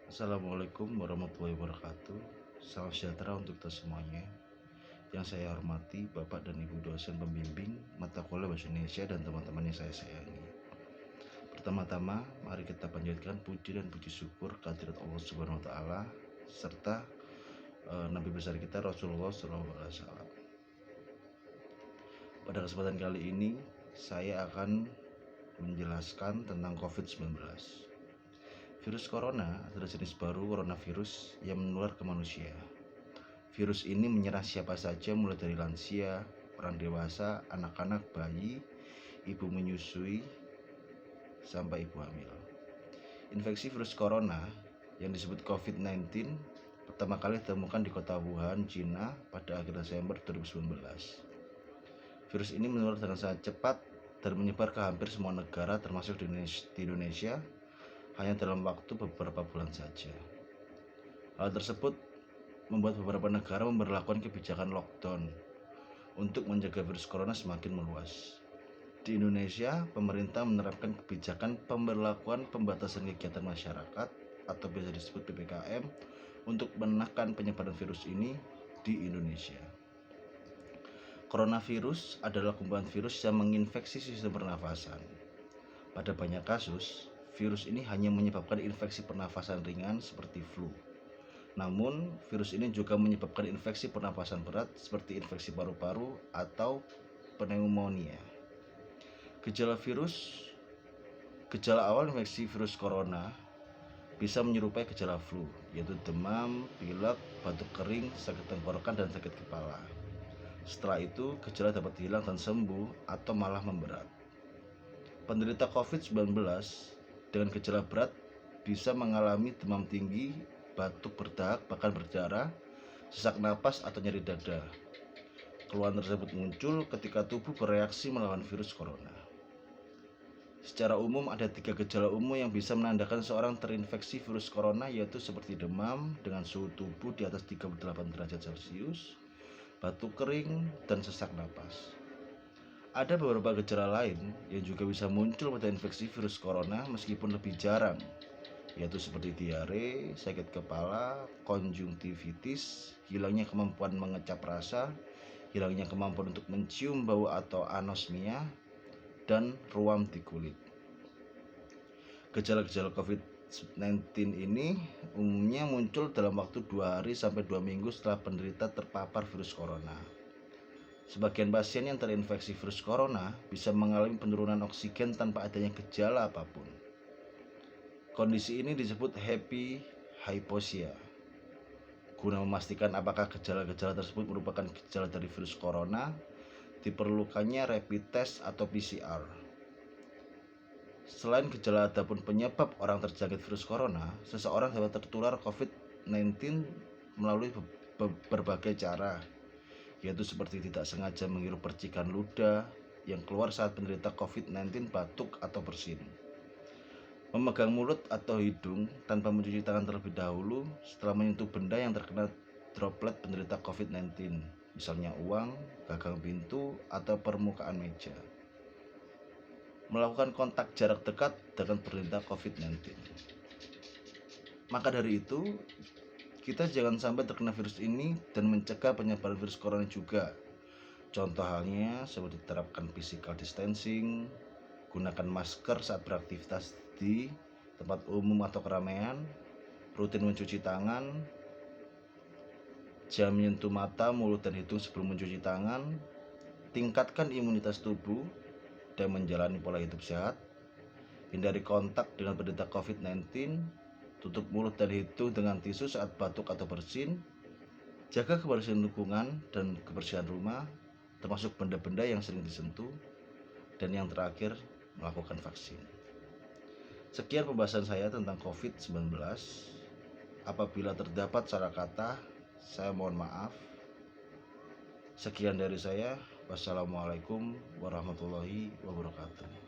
Assalamualaikum warahmatullahi wabarakatuh. Salam sejahtera untuk kita semuanya. Yang saya hormati Bapak dan Ibu dosen pembimbing mata kuliah Bahasa Indonesia dan teman-teman yang saya sayangi. Pertama-tama, mari kita panjatkan puji dan puji syukur kehadirat Allah Subhanahu wa taala serta Nabi besar kita Rasulullah SAW. Pada kesempatan kali ini, saya akan menjelaskan tentang COVID-19. Virus corona adalah jenis baru coronavirus yang menular ke manusia. Virus ini menyerang siapa saja mulai dari lansia, orang dewasa, anak-anak, bayi, ibu menyusui, sampai ibu hamil. Infeksi virus corona yang disebut COVID-19 pertama kali ditemukan di kota Wuhan, Cina pada akhir Desember 2019. Virus ini menular dengan sangat cepat dan menyebar ke hampir semua negara termasuk di Indonesia hanya dalam waktu beberapa bulan saja. Hal tersebut membuat beberapa negara memberlakukan kebijakan lockdown untuk mencegah virus corona semakin meluas. Di Indonesia, pemerintah menerapkan kebijakan pemberlakuan pembatasan kegiatan masyarakat atau biasa disebut PPKM untuk menekan penyebaran virus ini di Indonesia. Coronavirus adalah kumpulan virus yang menginfeksi sistem pernafasan. Pada banyak kasus, virus ini hanya menyebabkan infeksi pernafasan ringan seperti flu. Namun, virus ini juga menyebabkan infeksi pernafasan berat seperti infeksi paru-paru atau pneumonia. Gejala awal infeksi virus corona bisa menyerupai gejala flu, yaitu demam, pilek, batuk kering, sakit tenggorokan, dan sakit kepala. Setelah itu, gejala dapat hilang dan sembuh atau malah memberat. Penderita COVID-19 dengan gejala berat bisa mengalami demam tinggi, batuk berdahak bahkan berdarah, sesak napas atau nyeri dada. Keluhan tersebut muncul ketika tubuh bereaksi melawan virus corona. Secara umum ada 3 gejala umum yang bisa menandakan seorang terinfeksi virus corona, yaitu seperti demam dengan suhu tubuh di atas 38 derajat Celcius, batuk kering, dan sesak napas. Ada beberapa gejala lain yang juga bisa muncul pada infeksi virus corona meskipun lebih jarang, yaitu seperti diare, sakit kepala, konjungtivitis, hilangnya kemampuan mengecap rasa, hilangnya kemampuan untuk mencium bau atau anosmia, dan ruam di kulit. Gejala-gejala COVID-19 ini umumnya muncul dalam waktu 2 hari sampai 2 minggu setelah penderita terpapar virus corona. Sebagian pasien yang terinfeksi virus corona bisa mengalami penurunan oksigen tanpa adanya gejala apapun. Kondisi ini disebut happy hypoxia. Guna memastikan apakah gejala-gejala tersebut merupakan gejala dari virus corona, diperlukannya rapid test atau PCR. Selain gejala adapun penyebab orang terjangkit virus corona, seseorang dapat tertular COVID-19 melalui berbagai cara, yaitu seperti tidak sengaja menghirup percikan ludah yang keluar saat penderita COVID-19 batuk atau bersin, memegang mulut atau hidung tanpa mencuci tangan terlebih dahulu setelah menyentuh benda yang terkena droplet penderita COVID-19, misalnya uang, gagang pintu, atau permukaan meja, melakukan kontak jarak dekat dengan penderita COVID-19. Maka dari itu, kita jangan sampai terkena virus ini dan mencegah penyebaran virus corona juga. Contoh halnya seperti terapkan physical distancing, gunakan masker saat beraktivitas di tempat umum atau keramaian, rutin mencuci tangan, jangan menyentuh mata, mulut, dan hidung sebelum mencuci tangan, tingkatkan imunitas tubuh, dan menjalani pola hidup sehat, hindari kontak dengan penderita COVID-19, tutup mulut dan hidung dengan tisu saat batuk atau bersin, jaga kebersihan lingkungan dan kebersihan rumah, termasuk benda-benda yang sering disentuh, dan yang terakhir, melakukan vaksin. Sekian pembahasan saya tentang COVID-19. Apabila terdapat salah kata, saya mohon maaf. Sekian dari saya. Wassalamualaikum warahmatullahi wabarakatuh.